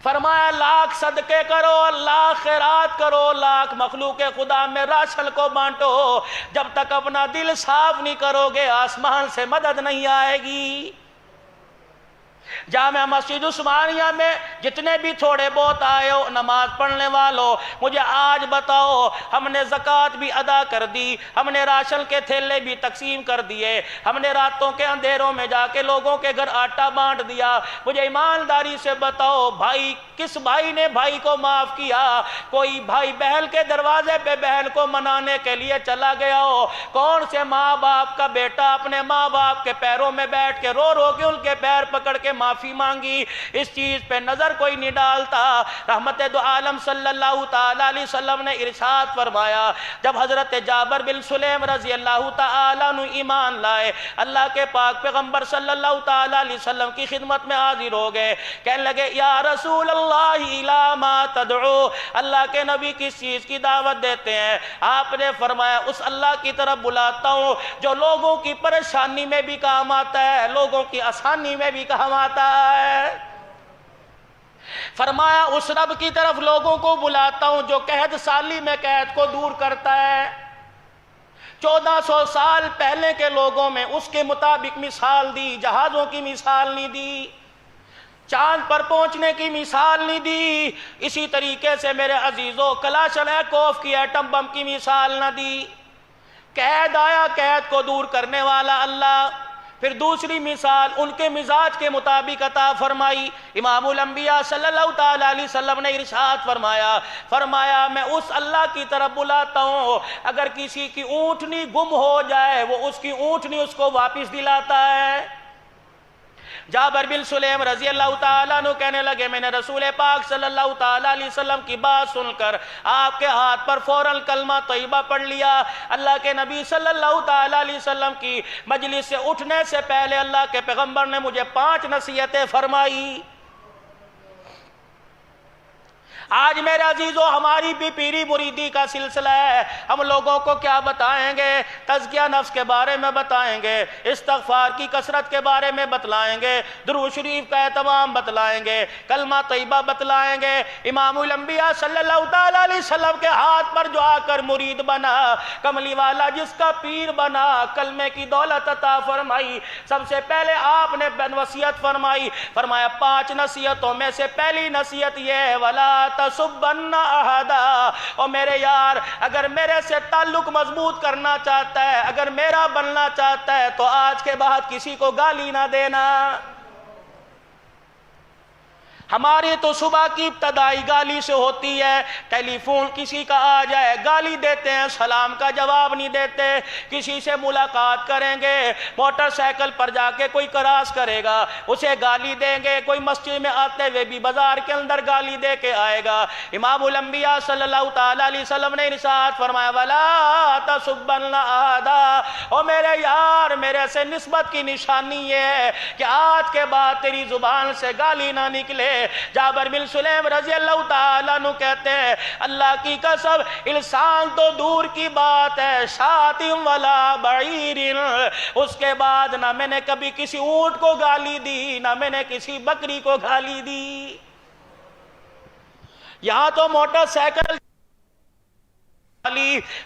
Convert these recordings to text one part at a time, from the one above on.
فرمایا لاکھ صدقے کرو، لاکھ خیرات کرو، لاکھ مخلوق خدا میں راشن کو بانٹو، جب تک اپنا دل صاف نہیں کرو گے آسمان سے مدد نہیں آئے گی۔ جامع مسجد عثمانیہ میں جتنے بھی تھوڑے بہت آئے ہو نماز پڑھنے والوں، مجھے آج بتاؤ، ہم نے زکوٰۃ بھی ادا کر دی، ہم نے راشن کے تھیلے بھی تقسیم کر دیے، ہم نے راتوں کے اندھیروں میں جا کے لوگوں کے گھر آٹا بانٹ دیا، مجھے ایمانداری سے بتاؤ بھائی کس بھائی نے بھائی کو معاف کیا؟ کوئی بھائی بہن کے دروازے پہ بہن کو منانے کے لیے چلا گیا ہو؟ کون سے ماں باپ کا بیٹا اپنے ماں باپ کے پیروں میں بیٹھ کے رو رو کے ان کے پیر پکڑ کے معافی مانگی؟ اس چیز پہ نظر کوئی نہیں ڈالتا۔ رحمت دو عالم صلی اللہ تعالی علیہ وسلم نے ارشاد فرمایا، جب حضرت جابر بن سلیم رضی اللہ تعالی عنہ ایمان لائے، اللہ کے پاک پیغمبر صلی اللہ تعالی علیہ وسلم کی خدمت میں حاضر ہو گئے، کہنے لگے یا رسول اللہ الی ما تدعو، اللہ کے نبی کس چیز کی دعوت دیتے ہیں؟ آپ نے فرمایا اس اللہ کی طرف بلاتا ہوں جو لوگوں کی پریشانی میں بھی کام آتا ہے، لوگوں کی آسانی میں بھی کام آتا ہے۔ فرمایا اس رب کی طرف لوگوں کو بلاتا ہوں جو قحط سالی میں قحط کو دور کرتا ہے۔ 1400 سال پہلے کے لوگوں میں اس کے مطابق مثال دی، جہازوں کی مثال نہیں دی، چاند پر پہنچنے کی مثال نہیں دی، اسی طریقے سے میرے عزیزوں کلاشنکوف کی ایٹم بم کی مثال نہ دی۔ قید آیا، قید کو دور کرنے والا اللہ۔ پھر دوسری مثال ان کے مزاج کے مطابق عطا فرمائی۔ امام الانبیاء صلی اللہ تعالی علیہ وسلم نے ارشاد فرمایا میں اس اللہ کی طرف بلاتا ہوں اگر کسی کی اونٹنی گم ہو جائے وہ اس کی اونٹنی اس کو واپس دلاتا ہے۔ جابر بن سلیم رضی اللہ تعالیٰ عنہ کہنے لگے میں نے رسول پاک صلی اللہ تعالیٰ علیہ وسلم کی بات سن کر آپ کے ہاتھ پر فوراً کلمہ طیبہ پڑھ لیا۔ اللہ کے نبی صلی اللہ تعالیٰ علیہ وسلم کی مجلس سے اٹھنے سے پہلے اللہ کے پیغمبر نے مجھے 5 نصیحتیں فرمائی۔ آج میرے عزیزوں ہماری بھی پیری مریدی کا سلسلہ ہے، ہم لوگوں کو کیا بتائیں گے؟ تزکیہ نفس کے بارے میں بتائیں گے، استغفار کی کثرت کے بارے میں بتلائیں گے، درود شریف کا اہتمام بتلائیں گے، کلمہ طیبہ بتلائیں گے۔ امام الانبیاء صلی اللہ تعالیٰ علیہ وسلم کے ہاتھ پر جو آ کر مرید بنا، کملی والا جس کا پیر بنا، کلمے کی دولت عطا فرمائی، سب سے پہلے آپ نے وصیت فرمایا 5 نصیحتوں میں سے پہلی نصیحت یہ ہے وَلَا تَسُبَّنَّ أَحَدًا، اور میرے یار اگر میرے سے تعلق مضبوط کرنا چاہتا ہے، اگر میرا بننا چاہتا ہے تو آج کے بعد کسی کو گالی نہ دینا۔ ہماری تو صبح کی ابتدائی گالی سے ہوتی ہے، ٹیلی فون کسی کا آ جائے گالی دیتے ہیں، سلام کا جواب نہیں دیتے، کسی سے ملاقات کریں گے موٹر سائیکل پر جا کے کوئی کراس کرے گا اسے گالی دیں گے، کوئی مسجد میں آتے ہوئے بھی بازار کے اندر گالی دے کے آئے گا۔ امام الانبیاء صلی اللہ تعالیٰ علیہ وسلم نے ارشاد فرمایا وَلَا تَسُبَّنَّ أَحَدًا، اور میرے یار میرے سے نسبت کی نشانی یہ ہے کہ آج کے بعد تیری زبان سے گالی نہ نکلے۔ جابر بن سلیم رضی اللہ تعالیٰ عنہ کہتے ہیں اللہ کی قسم انسان تو دور کی بات ہے، شاۃ ولا بعیر، اس کے بعد نہ میں نے کبھی کسی اونٹ کو گالی دی نہ میں نے کسی بکری کو گالی دی۔ یہاں تو موٹر سائیکل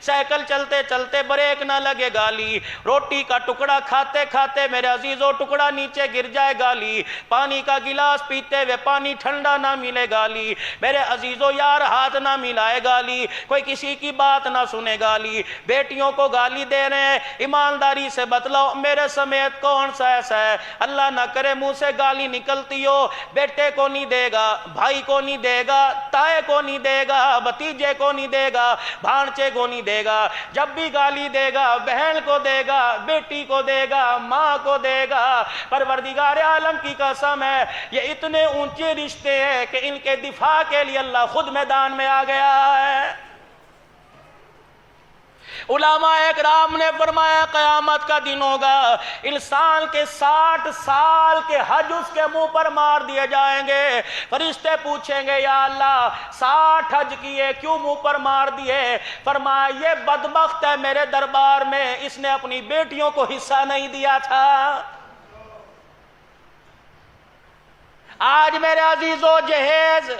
سائیکل چلتے چلتے بریک نہ لگے گالی، روٹی کا ٹکڑا کھاتے کھاتے میرے عزیزوں ٹکڑا نیچے گر جائے گالی، پانی کا گلاس پیتے ہوئے پانی ٹھنڈا نہ ملے گالی، میرے عزیزوں یار ہاتھ نہ ملائے گالی، کوئی کسی کی بات نہ سنے گالی، بیٹیوں کو گالی دے رہے ہیں ایمانداری سے بتلاؤ میرے سمیت کون سا ایسا ہے اللہ نہ کرے منہ سے گالی نکلتی ہو، بیٹے کو نہیں دے گا، بھائی کو نہیں دے گا، تائے کو نہیں دے گا، بھتیجے کو نہیں دے گا، بھانچے کو نہیں دے گا، جب بھی گالی دے گا بہن کو دے گا، بیٹی کو دے گا، ماں کو دے گا۔ پروردگار عالم کی قسم ہے یہ اتنے اونچے رشتے ہیں کہ ان کے دفاع کے لیے اللہ خود میدان میں آ گیا ہے۔ علماء اکرام نے فرمایا قیامت کا دن ہوگا انسان کے 60 سال کے حج اس کے منہ پر مار دیے جائیں گے، فرشتے پوچھیں گے یا اللہ 60 حج کیے کیوں منہ پر مار دیے؟ فرمایا یہ بدبخت ہے میرے دربار میں اس نے اپنی بیٹیوں کو حصہ نہیں دیا تھا۔ آج میرے عزیزو جہیز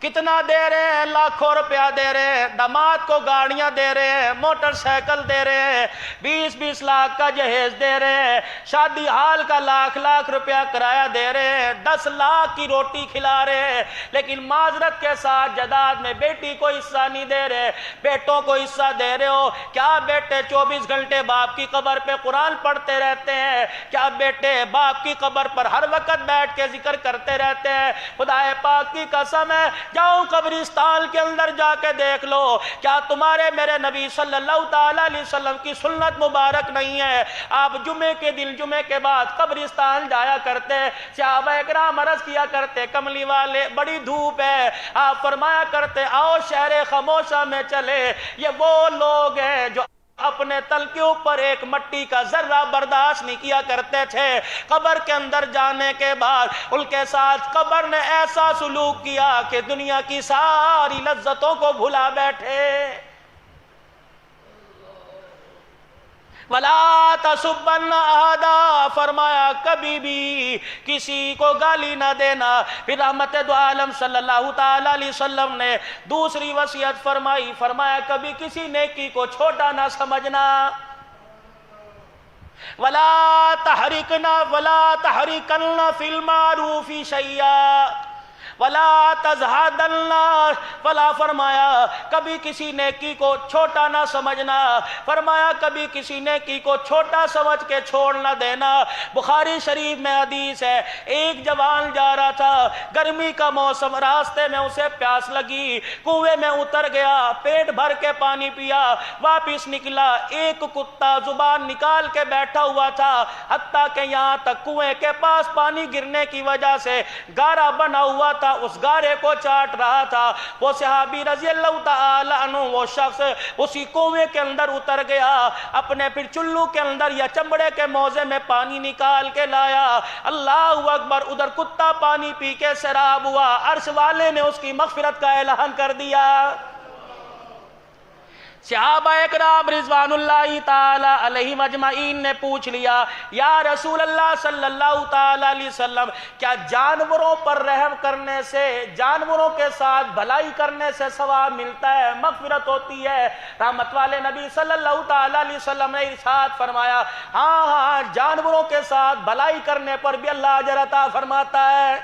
کتنا دے رہے ہیں؟ لاکھوں روپیہ دے رہے ہیں، داماد کو گاڑیاں دے رہے ہیں، موٹر سائیکل دے رہے ہیں، 20-20 لاکھ کا جہیز دے رہے ہیں، شادی حال کا لاکھ روپیہ کرایہ دے رہے ہیں، 10 لاکھ کی روٹی کھلا رہے ہیں، لیکن معذرت کے ساتھ جائیداد میں بیٹی کو حصہ نہیں دے رہے، بیٹوں کو حصہ دے رہے ہو کیا؟ بیٹے 24 گھنٹے باپ کی قبر پہ قرآن پڑھتے رہتے ہیں؟ کیا بیٹے باپ کی قبر پر ہر وقت بیٹھ کے ذکر کرتے رہتے ہیں؟ خدا پاک کی قسم ہے، جاؤ قبرستان کے اندر جا کے دیکھ لو، کیا تمہارے میرے نبی صلی اللہ تعالیٰ علیہ وسلم کی سنت مبارک نہیں ہے؟ آپ جمعے کے دن، جمعے کے بعد قبرستان جایا کرتے، صحابہ اکرام عرض کیا کرتے کملی والے بڑی دھوپ ہے، آپ فرمایا کرتے آؤ شہر خاموشہ میں چلے، یہ وہ لوگ ہیں جو اپنے تل کے اوپر ایک مٹی کا ذرہ برداشت نہیں کیا کرتے تھے، قبر کے اندر جانے کے بعد ان کے ساتھ قبر نے ایسا سلوک کیا کہ دنیا کی ساری لذتوں کو بھلا بیٹھے۔ وَلَا تَسُبَّنَّ أَحَدًا، فرمایا کبھی بھی کسی کو گالی نہ دینا۔ پھر رحمت دو عالم صلی اللہ تعالیٰ علیہ وسلم نے دوسری وصیت فرمائی، فرمایا کبھی کسی نیکی کو چھوٹا نہ سمجھنا۔ وَلَا تَحْرِكَنَّ فِي الْمَعْرُوفِ شَيْئًا وَلَا تَزْهَدَنَّ، فلا فرمایا کبھی کسی نیکی کو چھوٹا نہ سمجھنا، فرمایا کبھی کسی نیکی کو چھوٹا سمجھ کے چھوڑ نہ دینا۔ بخاری شریف میں حدیث ہے، ایک جوان جا رہا تھا، گرمی کا موسم، راستے میں اسے پیاس لگی، کنویں میں اتر گیا، پیٹ بھر کے پانی پیا، واپس نکلا، ایک کتا زبان نکال کے بیٹھا ہوا تھا، حتیٰ کہ یہاں تک کنویں کے پاس پانی گرنے کی وجہ سے گارا بنا ہوا تھا، اس گارے کو چاٹ رہا تھا۔ وہ صحابی رضی اللہ تعالی عنہ، وہ شخص اسی کنویں کے اندر اتر گیا، اپنے پھر چلو کے اندر یا چمڑے کے موزے میں پانی نکال کے لایا، اللہ اکبر، ادھر کتا پانی پی کے سیراب ہوا، عرش والے نے اس کی مغفرت کا اعلان کر دیا۔ صحابہ اکرام رضوان اللہ تعالی علیہم اجمعین نے پوچھ لیا، یا رسول اللہ صلی اللہ تعالی علیہ وسلم، کیا جانوروں پر رحم کرنے سے، جانوروں کے ساتھ بھلائی کرنے سے ثواب ملتا ہے، مغفرت ہوتی ہے؟ رحمت والے نبی صلی اللہ تعالی علیہ وسلم نے ارشاد فرمایا، ہاں ہاں، جانوروں کے ساتھ بھلائی کرنے پر بھی اللہ اجر عطا فرماتا ہے۔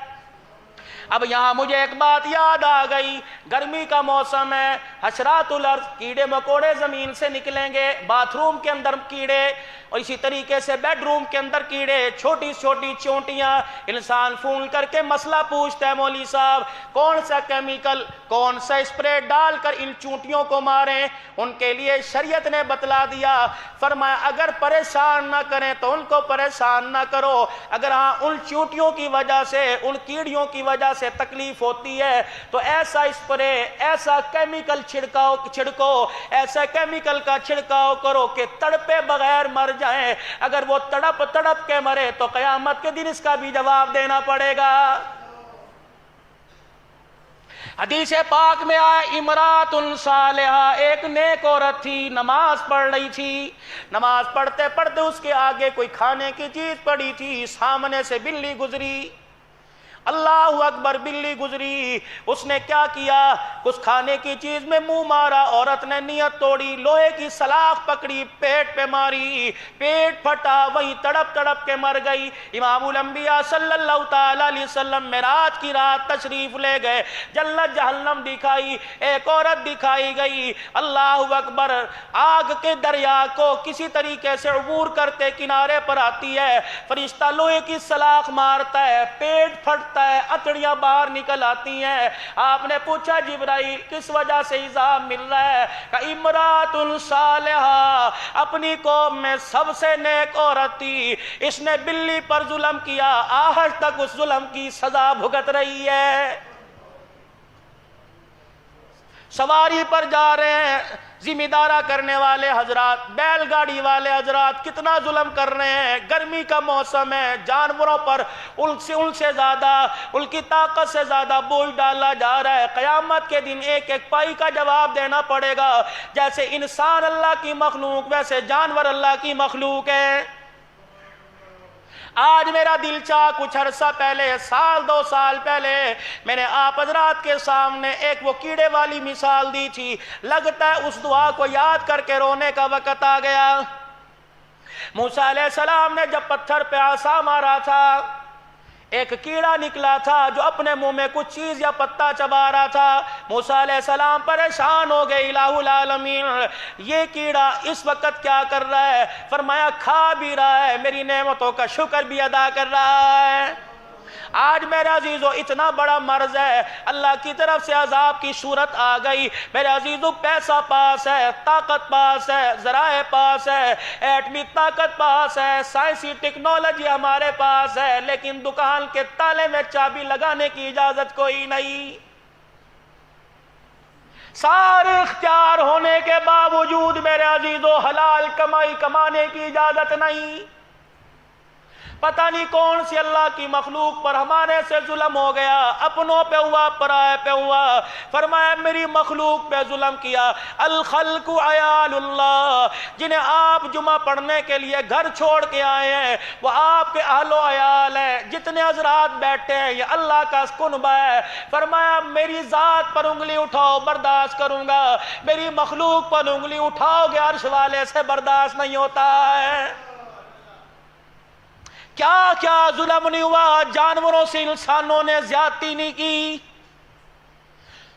اب یہاں مجھے ایک بات یاد آ گئی، گرمی کا موسم ہے، حشرات الارض، کیڑے مکوڑے زمین سے نکلیں گے، باتھ روم کے اندر کیڑے، اور اسی طریقے سے بیڈ روم کے اندر کیڑے، چھوٹی چھوٹی چونٹیاں، انسان فون کر کے مسئلہ پوچھتا ہے، مولوی صاحب کون سا کیمیکل، کون سا اسپرے ڈال کر ان چونٹیوں کو ماریں؟ ان کے لیے شریعت نے بتلا دیا، فرمایا اگر پریشان نہ کریں تو ان کو پریشان نہ کرو، اگر ہاں ان چونٹیوں کی وجہ سے، ان کیڑیوں کی وجہ سے تکلیف ہوتی ہے تو ایسا اسپرے، ایسا کیمیکل چھڑکو، ایسا کیمیکل کا چھڑکاؤ کرو کہ تڑپے بغیر مر جائیں، اگر وہ تڑپ تڑپ کے مرے تو قیامت کے دن اس کا بھی جواب دینا پڑے گا۔ حدیث پاک میں آیا، امرات صالحہ، ایک نیک عورت تھی، نماز پڑھ رہی تھی، نماز پڑھتے پڑھتے اس کے آگے کوئی کھانے کی چیز پڑی تھی، سامنے سے بلی گزری، اللہ اکبر، بلی گزری، اس نے کیا کیا؟ کچھ کھانے کی چیز میں منہ مارا، عورت نے نیت توڑی، لوہے کی سلاخ پکڑی، پیٹ پہ ماری، پیٹ پھٹا، وہیں تڑپ تڑپ کے مر گئی۔ امام الانبیاء صلی اللہ تعالی علیہ وسلم معراج کی رات تشریف لے گئے، جنت جہنم دکھائی، ایک عورت دکھائی گئی، اللہ اکبر، آگ کے دریا کو کسی طریقے سے عبور کرتے کنارے پر آتی ہے، فرشتہ لوہے کی سلاخ مارتا ہے، پیٹ پھٹتا ہے، اتڑیاں باہر نکل آتی ہیں۔ آپ نے پوچھا جبرائیل کس وجہ سے عذاب مل رہا ہے؟ کہ امرات صالحہ، اپنی قوم میں سب سے نیک عورت تھی، اس نے بلی پر ظلم کیا، آج تک اس ظلم کی سزا بھگت رہی ہے۔ سواری پر جا رہے ہیں، ذمہ دارہ کرنے والے حضرات، بیل گاڑی والے حضرات کتنا ظلم کر رہے ہیں، گرمی کا موسم ہے، جانوروں پر ان سے زیادہ، ان کی طاقت سے زیادہ بوجھ ڈالا جا رہا ہے، قیامت کے دن ایک ایک پائی کا جواب دینا پڑے گا۔ جیسے انسان اللہ کی مخلوق، ویسے جانور اللہ کی مخلوق ہے۔ آج میرا دل چاہ کچھ عرصہ پہلے، سال 2 سال پہلے میں نے آپ حضرات کے سامنے ایک وہ کیڑے والی مثال دی تھی، لگتا ہے اس دعا کو یاد کر کے رونے کا وقت آ گیا۔ موسیٰ علیہ السلام نے جب پتھر پہ عصا مارا تھا، ایک کیڑا نکلا تھا جو اپنے منہ میں کچھ چیز یا پتا چبا رہا تھا۔ موسیٰ علیہ السلام پریشان ہو گئے، الہ العالمین یہ کیڑا اس وقت کیا کر رہا ہے؟ فرمایا کھا بھی رہا ہے، میری نعمتوں کا شکر بھی ادا کر رہا ہے۔ آج میرے عزیزو اتنا بڑا مرض ہے، اللہ کی طرف سے عذاب کی صورت آ گئی۔ میرے عزیزو پیسہ پاس ہے، طاقت پاس ہے، ذرائع پاس ہے، ایٹمی طاقت پاس ہے، سائنسی ٹیکنالوجی ہمارے پاس ہے، لیکن دکان کے تالے میں چابی لگانے کی اجازت کوئی نہیں۔ سارے اختیار ہونے کے باوجود میرے عزیزو حلال کمائی کمانے کی اجازت نہیں۔ پتہ نہیں کون سی اللہ کی مخلوق پر ہمارے سے ظلم ہو گیا، اپنوں پہ ہوا، پرائے پہ ہوا۔ فرمایا میری مخلوق پہ ظلم کیا۔ الخلق عیال اللہ، جنہیں آپ جمعہ پڑھنے کے لیے گھر چھوڑ کے آئے ہیں وہ آپ کے اہل و عیال ہیں، جتنے حضرات بیٹھے ہیں یہ اللہ کا کنبہ ہے۔ فرمایا میری ذات پر انگلی اٹھاؤ برداشت کروں گا، میری مخلوق پر انگلی اٹھاؤ گے عرش والے سے برداشت نہیں ہوتا ہے۔ کیا کیا ظلم نہیں ہوا، جانوروں سے انسانوں نے زیادتی نہیں کی۔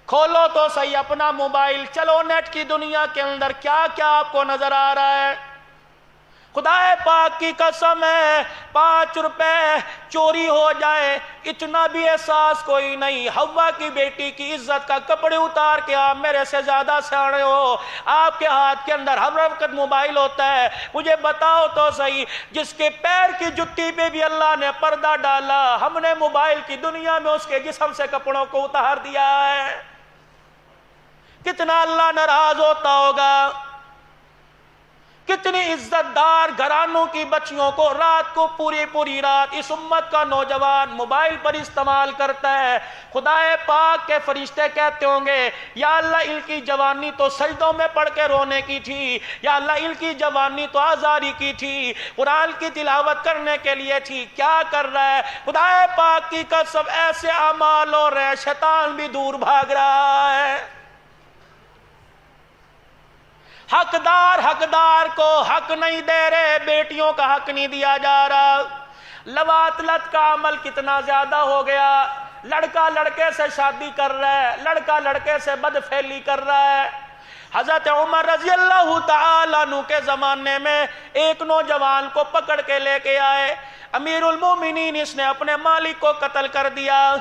کھولو تو صحیح اپنا موبائل، چلو نیٹ کی دنیا کے اندر کیا کیا آپ کو نظر آ رہا ہے۔ خدا پاک کی قسم ہے 5 روپے چوری ہو جائے اتنا بھی احساس کوئی نہیں۔ حوا کی بیٹی کی عزت کا کپڑے اتار کے آپ میرے سے زیادہ سیانے ہو، آپ کے ہاتھ کے اندر ہر وقت موبائل ہوتا ہے۔ مجھے بتاؤ تو صحیح، جس کے پیر کی جتی پہ بھی اللہ نے پردہ ڈالا، ہم نے موبائل کی دنیا میں اس کے جسم سے کپڑوں کو اتار دیا ہے۔ کتنا اللہ ناراض ہوتا ہوگا۔ کتنی عزت دار گھرانوں کی بچیوں کو رات کو پوری رات اس امت کا نوجوان موبائل پر استعمال کرتا ہے۔ خدا پاک کے فرشتے کہتے ہوں گے یا اللہ ان کی جوانی تو سجدوں میں پڑھ کے رونے کی تھی، یا اللہ ان کی جوانی تو آزاری کی تھی، قرآن کی تلاوت کرنے کے لیے تھی، کیا کر رہا ہے؟ خدا پاک کی قسم ایسے اعمال ہو رہے ہیں شیطان بھی دور بھاگ رہا ہے۔ حقدار کو حق نہیں دے رہے، بیٹیوں کا حق نہیں دیا جا رہا۔ لواطلت کا عمل کتنا زیادہ ہو گیا، لڑکا لڑکے سے شادی کر رہا ہے، لڑکا لڑکے سے بدفعلی کر رہا ہے۔ حضرت عمر رضی اللہ تعالیٰ عنہ کے زمانے میں ایک نوجوان کو پکڑ کے لے کے آئے، امیر المومنین اس نے اپنے مالک کو قتل کر دیا۔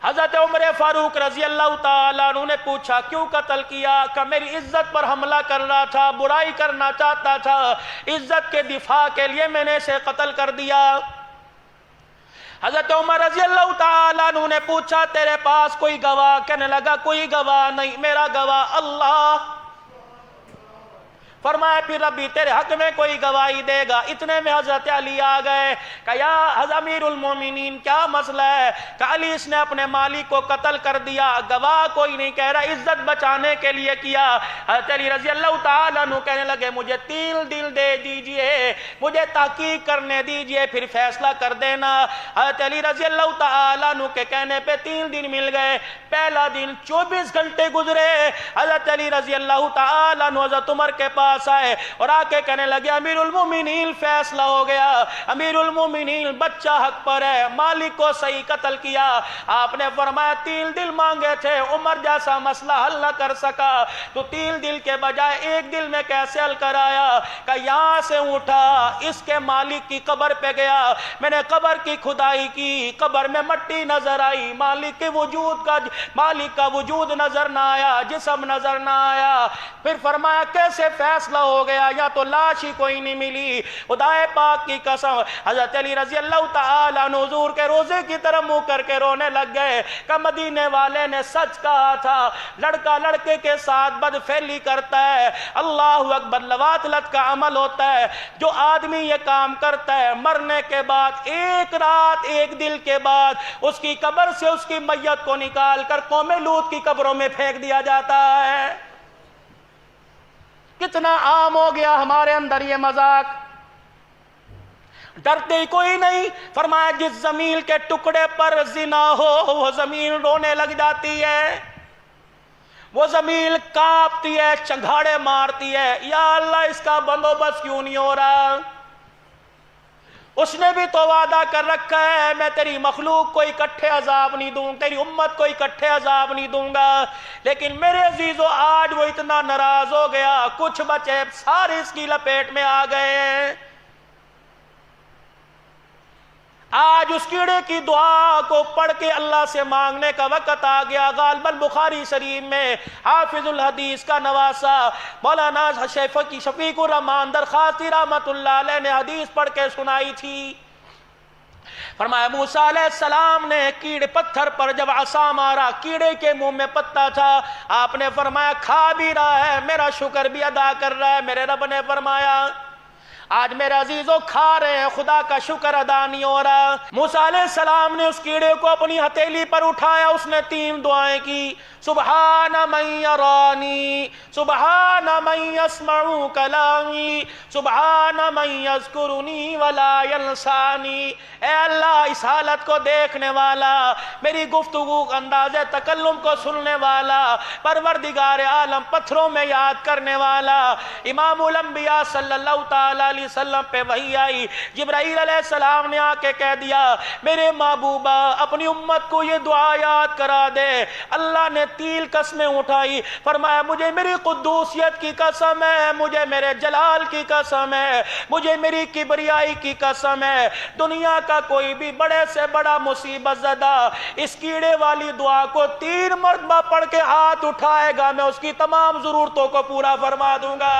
حضرت عمر فاروق رضی اللہ تعالیٰ عنہ نے پوچھا کیوں قتل کیا؟ کہ میری عزت پر حملہ کر رہا تھا، برائی کرنا چاہتا تھا، عزت کے دفاع کے لیے میں نے اسے قتل کر دیا۔ حضرت عمر رضی اللہ تعالیٰ عنہ نے پوچھا تیرے پاس کوئی گواہ؟ کہنے لگا کوئی گواہ نہیں، میرا گواہ اللہ۔ فرمایا پھر ربی تیرے حق میں کوئی گواہی دے گا؟ اتنے میں حضرت علی آ گئے کہ یا امیر المومنین کیا مسئلہ ہے؟ کہ علی اس نے اپنے مالک کو قتل کر دیا، گواہ کوئی نہیں، کہہ رہا عزت بچانے کے لیے کیا۔ حضرت علی رضی اللہ تعالیٰ عنہ کہنے لگے مجھے 3 دن دے دیجئے، مجھے تحقیق کرنے دیجئے پھر فیصلہ کر دینا۔ حضرت علی رضی اللہ تعالیٰ عنہ کے کہنے پہ 3 دن مل گئے۔ پہلا دن 24 گھنٹے گزرے، حضرت علی رضی اللہ تعالیٰ عنہ حضرت عمر کے پاس آئے اور آ کے کہنے لگے امیر المومنین فیصلہ ہو گیا، امیر المومنین بچہ حق پر ہے، مالک کو صحیح قتل کیا۔ آپ نے فرمایا 3 دن مانگے تھے، عمر جیسا مسئلہ حل نہ کر سکا تو 3 دن کے بجائے 1 دن میں کیسے حل کر آیا؟ کہ یہاں سے اٹھا اس کے مالک کی قبر پہ گیا، میں نے قبر کی کھدائی کی، قبر میں مٹی نظر آئی، مالک کا وجود نظر نہ آیا، جسم نظر نہ آیا۔ پھر فرمایا کیسے فیصلہ ہو گیا؟ یا تو لاش ہی کوئی نہیں ملی۔ خدا پاک کی قسم حضرت علی رضی اللہ تعالیٰ عنہ حضور کے روزے کی طرف منہ کر کے رونے لگ گئے کہ مدینے والے نے سچ کہا تھا، لڑکا لڑکے کے ساتھ بدفعلی کرتا ہے، اللہ اکبر، لواطلت کا عمل ہوتا ہے۔ جو آدمی یہ کام کرتا ہے مرنے کے بعد 1 رات 1 دن کے بعد اس کی قبر سے اس کی میت کو نکال کر قوم لوط کی قبروں میں پھینک دیا جاتا ہے۔ کتنا عام ہو گیا ہمارے اندر یہ مذاق۔ ڈرتے کوئی نہیں. فرمایا جس زمین کے ٹکڑے پر زنا ہو وہ زمین رونے لگ جاتی ہے, وہ زمین کانپتی ہے, چنگھاڑے مارتی ہے, یا اللہ اس کا بندوبست کیوں نہیں ہو رہا؟ اس نے بھی تو وعدہ کر رکھا ہے میں تیری مخلوق کو اکٹھے عذاب نہیں دوں, تیری امت کو اکٹھے عذاب نہیں دوں گا. لیکن میرے عزیزو آج وہ اتنا ناراض ہو گیا, کچھ بچے سارے اس کی لپیٹ میں آ گئے ہیں. آج اس کیڑے کی دعا کو پڑھ کے اللہ سے مانگنے کا وقت آ گیا. غالباً بخاری شریف میں حافظ الحدیث کا نواسہ مولانا شفیق الرحمان درخواستی رحمت اللہ علیہ نے حدیث پڑھ کے سنائی تھی. فرمایا موسیٰ علیہ السلام نے کیڑے پتھر پر جب عصا مارا, کیڑے کے منہ میں پتا تھا, آپ نے فرمایا کھا بھی رہا ہے, میرا شکر بھی ادا کر رہا ہے. میرے رب نے فرمایا آج میرے عزیزوں کھا رہے ہیں, خدا کا شکر ادا نہیں ہو رہا. موسیٰ علیہ السلام نے اس کیڑے کو اپنی ہتھیلی پر اٹھایا, اس نے 3 دعائیں کی. سبحان من یرانی, سبحان من یسمع کلامی, سبحان من یذکرنی ولا ینسانی. اے اللہ اس حالت کو دیکھنے والا, میری گفتگو انداز تکلم کو سننے والا, پروردگار عالم پتھروں میں یاد کرنے والا. امام الانبیاء صلی اللہ تعالی علیہ وسلم پہ وحی آئی, جبرائیل علیہ السلام نے آ کے کہہ دیا میرے محبوبہ اپنی امت کو یہ دعا یاد کرا دے. اللہ نے 3 قسمیں اٹھائی, فرمایا مجھے میری قدوسیت کی قسم ہے, مجھے میرے جلال کی قسم ہے, مجھے میری کبریائی کی قسم ہے, دنیا کا کوئی بھی بڑے سے بڑا مصیبت زدہ اس کیڑے والی دعا کو 3 مرتبہ پڑھ کے ہاتھ اٹھائے گا, میں اس کی تمام ضرورتوں کو پورا فرما دوں گا.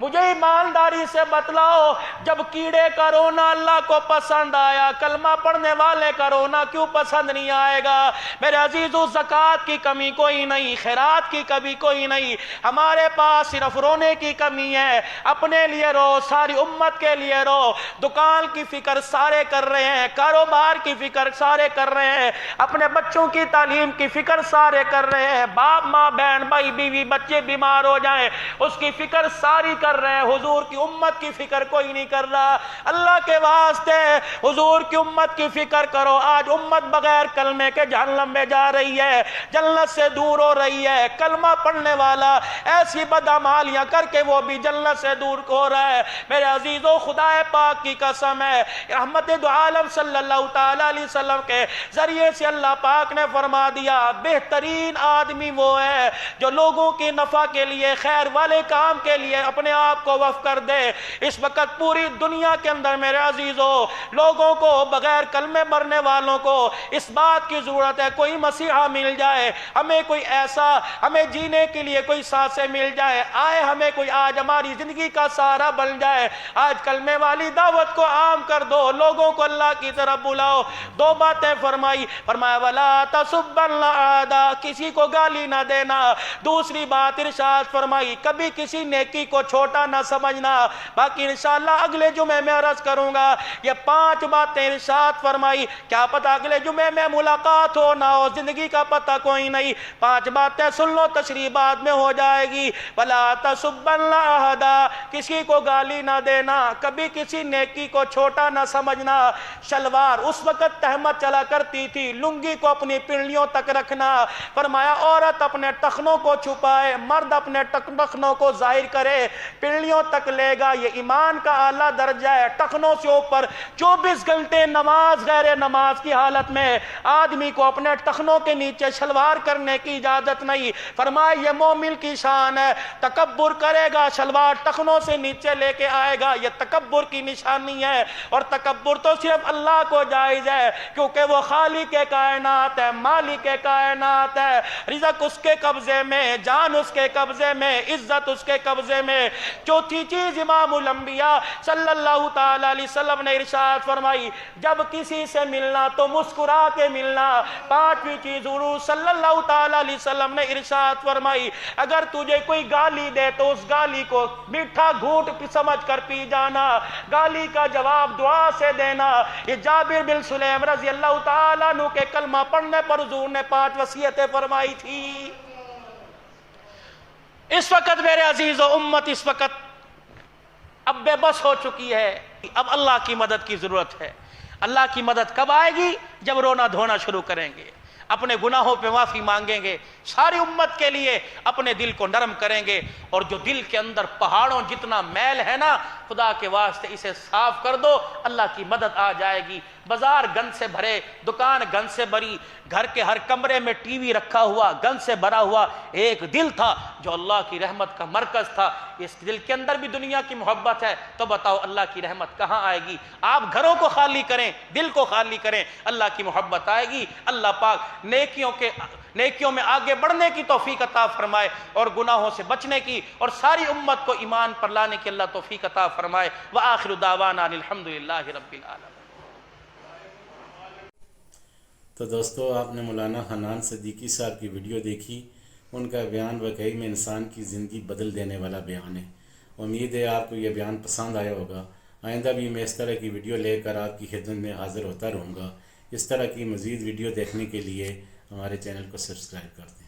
مجھے ایمانداری سے بتلاؤ, جب کیڑے کا رونا اللہ کو پسند آیا, کلمہ پڑھنے والے کا رونا کیوں پسند نہیں آئے گا؟ میرے عزیزو زکوٰۃ کی کمی کوئی نہیں, خیرات کی کمی کوئی نہیں, ہمارے پاس صرف رونے کی کمی ہے. اپنے لیے رو, ساری امت کے لیے رو. دکان کی فکر سارے کر رہے ہیں, کاروبار کی فکر سارے کر رہے ہیں, اپنے بچوں کی تعلیم کی فکر سارے کر رہے ہیں, باپ ماں بہن بھائی بیوی بچے بیمار ہو جائیں اس کی فکر ساری کر رہے ہیں, حضور کی امت کی فکر کوئی نہیں کر رہا. اللہ کے واسطے حضور کی امت کی فکر کرو. آج امت بغیر کلمے کے جہنم میں جا رہی ہے, جنت سے دور ہو رہی ہے. کلمہ پڑھنے والا ایسی بدعمالیاں کر کے وہ بھی جنت سے دور ہو رہا ہے. میرے عزیزو خدا پاک کی قسم ہے, رحمت دو عالم صلی اللہ تعالی علیہ وسلم کے ذریعے سے اللہ پاک نے فرما دیا بہترین آدمی وہ ہے جو لوگوں کی نفع کے لیے, خیر والے کام کے لیے اپنے آپ کو وقف کر دے. اس وقت پوری دنیا کے اندر میرے عزیزو لوگوں کو بغیر کلمے مرنے والوں کو اس بات کی ضرورت ہے کوئی مسیحا مل جائے, ہمیں کوئی ایسا, ہمیں جینے کے لیے کوئی سانسیں مل جائے, آئے ہمیں کوئی آج ہماری زندگی کا سہارا بن جائے. آج کلمے والی دعوت کو عام کر دو, لوگوں کو اللہ کی طرف بلاؤ. 2 باتیں فرمائی, فرمایا ولا تسبن احدا, کسی کو گالی نہ دینا. دوسری بات ارشاد فرمائی کبھی کسی نیکی کو چھوٹا نہ سمجھنا. باقی انشاءاللہ اگلے جمعے میں عرض کروں گا. یہ 5 باتیں ارشاد فرمائی, کیا پتہ اگلے جمعے میں ملاقات ہو نہ ہو, زندگی کا پتہ کوئی نہیں. 5 باتیں سن لو, تشریح بعد میں ہو جائے گی. ولا تسبن احدا, کسی کو گالی نہ دینا, کبھی کسی نیکی کو چھوٹا نہ سمجھنا. شلوار اس وقت تہمت چلا کرتی تھی, لنگی کو اپنی پنڈلیوں تک رکھنا. فرمایا عورت اپنے ٹخنوں کو چھپائے, مرد اپنے ٹخنوں کو ظاہر کرے, پنڈلیوں تک لے گا. یہ ایمان کا اعلیٰ درجہ ہے. ٹخنوں سے اوپر 24 گھنٹے نماز غیر نماز کی حالت میں آدمی کو اپنے ٹخنوں کے نیچے شلوار کرنے کی اجازت نہیں. فرمایا یہ مومن کی شان ہے, تکبر کرے گا شلوار ٹخنوں سے نیچے لے کے آئے گا, یہ تکبر کی نشانی ہے. اور تکبر تو صرف اللہ کو جائز ہے کیونکہ وہ خالق کائنات ہے, مالک کائنات ہے. رزق اس کے قبضے میں, جان اس کے قبضے میں, عزت اس کے قبضے میں. چوتھی چیز امام الانبیاء صلی اللہ تعالی علیہ وسلم نے ارشاد فرمائی جب کسی سے ملنا تو مسکرا کے ملنا. 5ویں چیز حضور صلی اللہ تعالی علیہ وسلم نے ارشاد فرمائی اگر تجھے کوئی گالی دے تو اس گالی کو میٹھا گھونٹ سمجھ کر پی جانا, گالی کا جواب دعا سے دینا. یہ جابر بن سلیم رضی اللہ تعالیٰ عنہ کے کلمہ پڑھنے پر حضور نے 5 وصیتیں فرمائی تھی. اس وقت میرے عزیز و امت اس وقت اب بے بس ہو چکی ہے. اب اللہ کی مدد کی ضرورت ہے. اللہ کی مدد کب آئے گی؟ جب رونا دھونا شروع کریں گے، اپنے گناہوں پہ معافی مانگیں گے، ساری امت کے لیے اپنے دل کو نرم کریں گے، اور جو دل کے اندر پہاڑوں جتنا میل ہے نا، خدا کے واسطے اسے صاف کر دو، اللہ کی مدد آ جائے گی. بازار گند سے بھرے، دکان گند سے بھری، گھر کے ہر کمرے میں ٹی وی رکھا ہوا، گند سے بھرا ہوا ایک دل تھا جو اللہ کی رحمت کا مرکز تھا. اس دل کے اندر بھی دنیا کی محبت ہے، تو بتاؤ اللہ کی رحمت کہاں آئے گی؟ آپ گھروں کو خالی کریں، دل کو خالی کریں، اللہ کی محبت آئے گی. اللہ پاک نیکیوں میں آگے بڑھنے کی توفیق عطا فرمائے، اور گناہوں سے بچنے کی، اور ساری امت کو ایمان پر لانے کی اللہ توفیق عطا فرمائے. وآخر دعوانا الحمدللہ رب العالمین. تو دوستو، آپ نے مولانا حنان صدیقی صاحب کی ویڈیو دیکھی. ان کا بیان واقعی میں انسان کی زندگی بدل دینے والا بیان ہے. امید ہے آپ کو یہ بیان پسند آیا ہوگا. آئندہ بھی میں اس طرح کی ویڈیو لے کر آپ کی خدمت میں حاضر ہوتا رہوں گا. اس طرح کی مزید ویڈیو دیکھنے کے لیے ہمارے چینل کو سبسکرائب کر دیں.